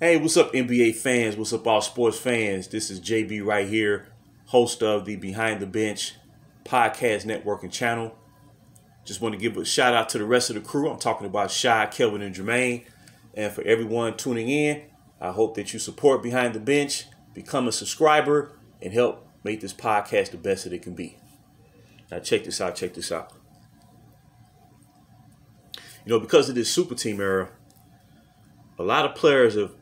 Hey, what's up, NBA fans? What's up, all sports fans? This is JB right here, host of the Behind the Bench podcast network and channel. Just want to give a shout out to the rest of the crew. I'm talking about Shy, Kelvin, and Jermaine. And for everyone tuning in, I hope that you support Behind the Bench, become a subscriber, and help make this podcast the best that it can be. Now check this out. Because of this super team era, a lot of players have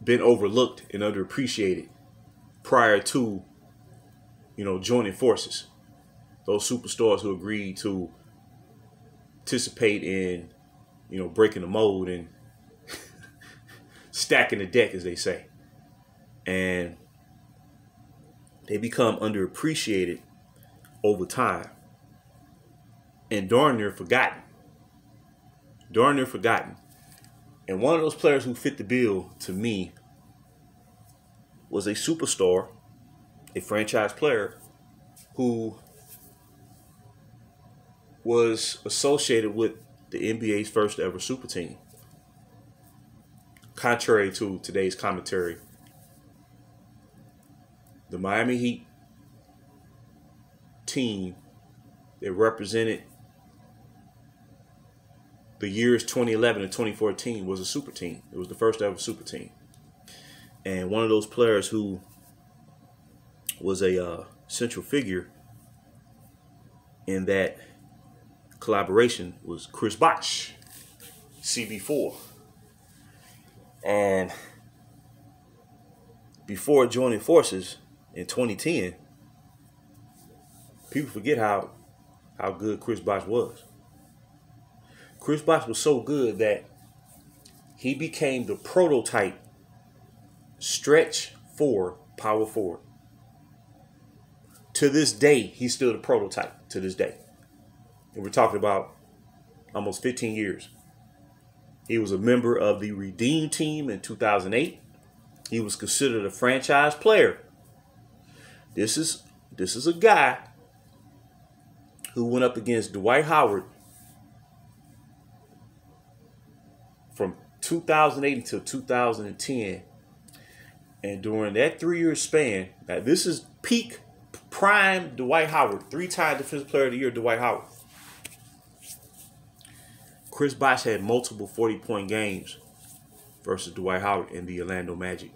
been overlooked and underappreciated prior to, joining forces. Those superstars who agreed to participate in, breaking the mold and stacking the deck, as they say. And they become underappreciated over time and darn near forgotten. And one of those players who fit the bill to me was a superstar, a franchise player who was associated with the NBA's first ever super team. Contrary to today's commentary, the Miami Heat team that represented the years 2011 and 2014 was a super team. It was the first ever super team. And one of those players who was a central figure in that collaboration was Chris Bosh, CB4. And before joining forces in 2010, people forget how good Chris Bosh was. Chris Bosh was so good that he became the prototype stretch power forward. To this day, he's still the prototype to this day. And we're talking about almost 15 years. He was a member of the Redeem team in 2008. He was considered a franchise player. This is a guy who went up against Dwight Howard from 2008 until 2010. And during that 3-year span, now this is peak prime Dwight Howard, 3-time Defensive Player of the Year, Dwight Howard. Chris Bosh had multiple 40-point games versus Dwight Howard in the Orlando Magic.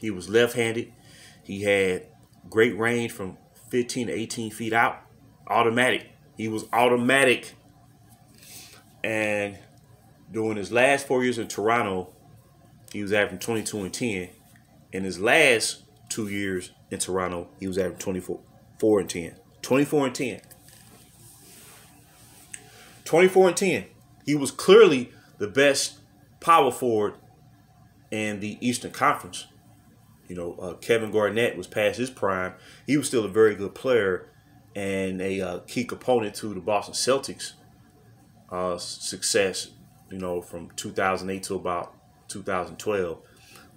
He was left-handed. He had great range from 15 to 18 feet out. Automatic. He was automatic. And during his last 4 years in Toronto, he was averaging 22 and 10. In his last 2 years in Toronto, he was averaging 24 and 10. 24 and 10. 24 and 10. He was clearly the best power forward in the Eastern Conference. Kevin Garnett was past his prime. He was still a very good player and a key component to the Boston Celtics' success, from 2008 to about 2012.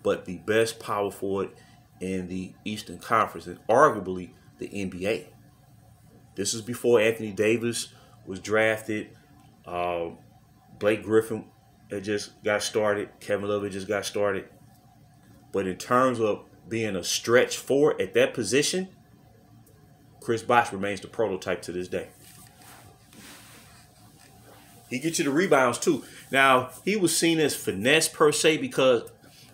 But the best power forward in the Eastern Conference and arguably the NBA. This is before Anthony Davis was drafted. Blake Griffin had just got started. Kevin Love had just got started. But in terms of being a stretch forward at that position, Chris Bosh remains the prototype to this day. He gets you the rebounds too. Now, he was seen as finesse per se because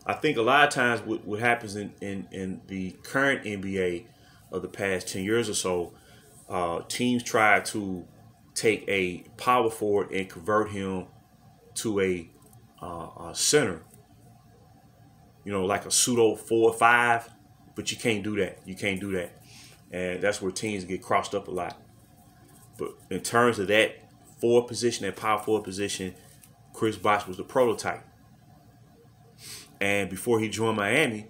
I think a lot of times what happens in the current NBA of the past 10 years or so, teams try to take a power forward and convert him to a center. Like a pseudo 4 or 5, but you can't do that. And that's where teams get crossed up a lot. But in terms of that forward position, that power forward position, Chris Bosh was the prototype. And before he joined Miami,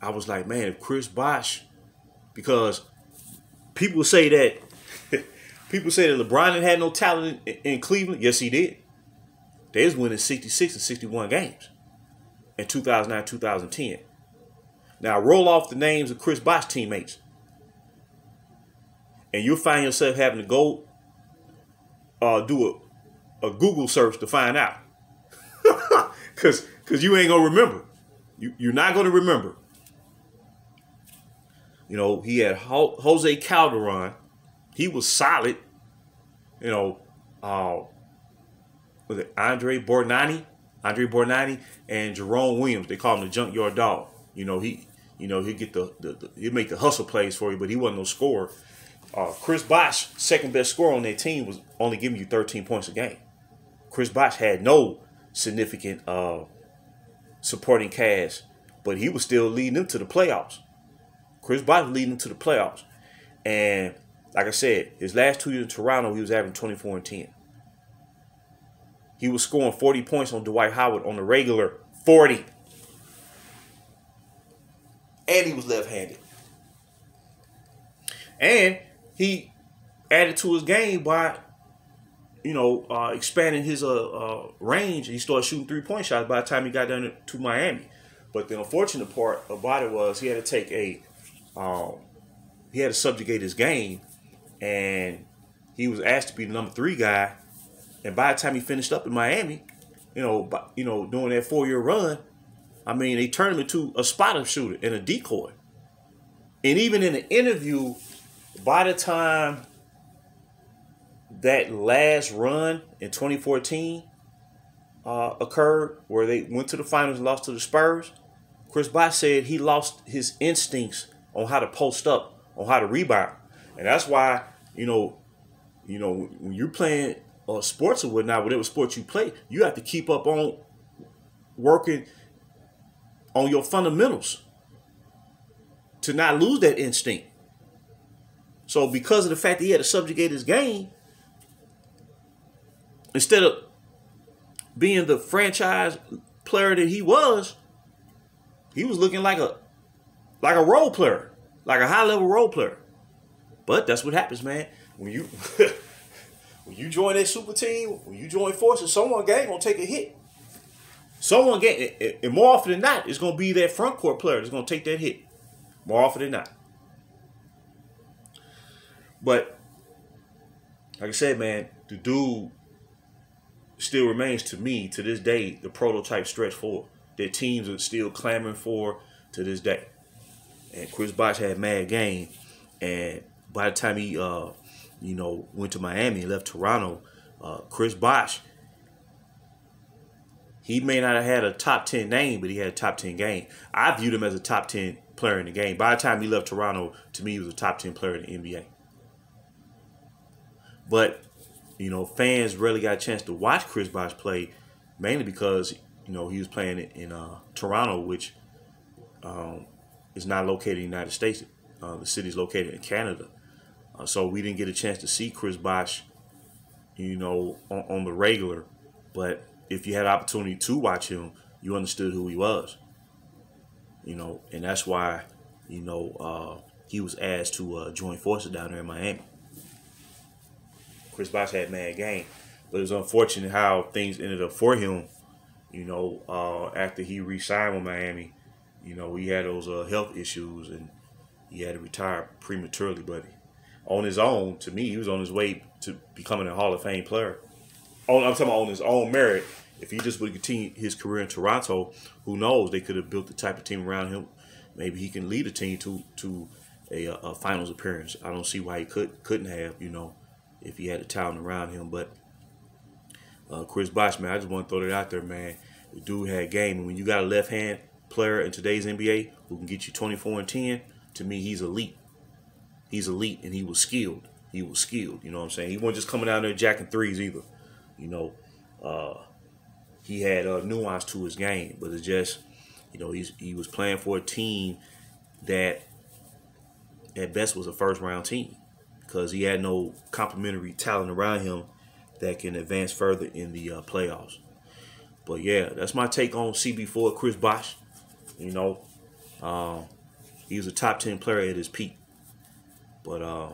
I was like, man, if Chris Bosh, because people say that LeBron had no talent in Cleveland. Yes, he did. They was winning 66 and 61 games in 2009, 2010. Now, roll off the names of Chris Bosh teammates, and you'll find yourself having to go do a Google search to find out. Cause you ain't gonna remember. You're not gonna remember. You know, he had Jose Calderon. He was solid. You know, was it Andre Borgnani, and Jerome Williams. They call him the junkyard dog. You know, he'd get he'd make the hustle plays for you, but he wasn't no scorer. Chris Bosh, second best scorer on their team, was only giving you 13 points a game. Chris Bosh had no significant supporting cast, but he was still leading them to the playoffs. Chris Bosh was leading them to the playoffs. And like I said, his last 2 years in Toronto, he was averaging 24 and 10. He was scoring 40 points on Dwight Howard on the regular, 40. And he was left-handed. And he added to his game by, expanding his range. He started shooting 3-point shots by the time he got down to Miami. But the unfortunate part about it was he had to take he had to subjugate his game, and he was asked to be the number 3 guy. And by the time he finished up in Miami, during that 4-year run, I mean, they turned him into a spotter shooter and a decoy. And even in the interview, by the time that last run in 2014 occurred, where they went to the finals and lost to the Spurs, Chris Bosh said he lost his instincts on how to post up, on how to rebound. And that's why, when you're playing sports or whatnot, whatever sports you play, you have to keep up on working on your fundamentals to not lose that instinct. So because of the fact that he had to subjugate his game, instead of being the franchise player that he was looking like a role player, like a high-level role player. But that's what happens, man. When you when you join that super team, when you join forces, someone gonna take a hit. And more often than not, it's gonna be that front court player that's gonna take that hit. More often than not. But like I said, man, the dude still remains, to me, to this day, the prototype stretch four that teams are still clamoring for to this day. And Chris Bosh had mad game, and by the time he went to Miami and left Toronto, Chris Bosh, he may not have had a top 10 name, but he had a top 10 game. I viewed him as a top 10 player in the game. By the time he left Toronto, to me, he was a top 10 player in the NBA. But, fans rarely got a chance to watch Chris Bosh play, mainly because, he was playing in Toronto, which is not located in the United States. The city is located in Canada. So we didn't get a chance to see Chris Bosh, on the regular. But if you had the opportunity to watch him, you understood who he was. And that's why, he was asked to join forces down there in Miami. Chris Bosh had mad game, but it was unfortunate how things ended up for him. After he re-signed with Miami, he had those health issues and he had to retire prematurely. But on his own, to me, he was on his way to becoming a Hall of Fame player. I'm talking about on his own merit. If he just would continue his career in Toronto, who knows? They could have built the type of team around him. Maybe he can lead a team to a finals appearance. I don't see why he couldn't have, if he had the talent around him. But Chris Bosh, man, I just want to throw that out there, man. The dude had game. And when you got a left-hand player in today's NBA who can get you 24 and 10, to me, he's elite. He's elite, and he was skilled. He was skilled, you know what I'm saying? He wasn't just coming out there jacking threes either. He had nuance to his game, but it's just, he was playing for a team that at best was a first-round team because he had no complementary talent around him that can advance further in the playoffs. But yeah, that's my take on CB4, Chris Bosh. He was a top 10 player at his peak. But I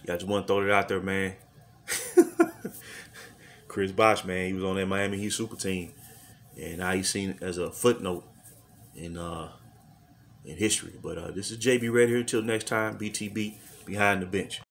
just want to throw it out there, man. Chris Bosh, man, he was on that Miami Heat super team, and now he's seen as a footnote in history. But this is JB Red here. Until next time, BTB, Behind the Bench.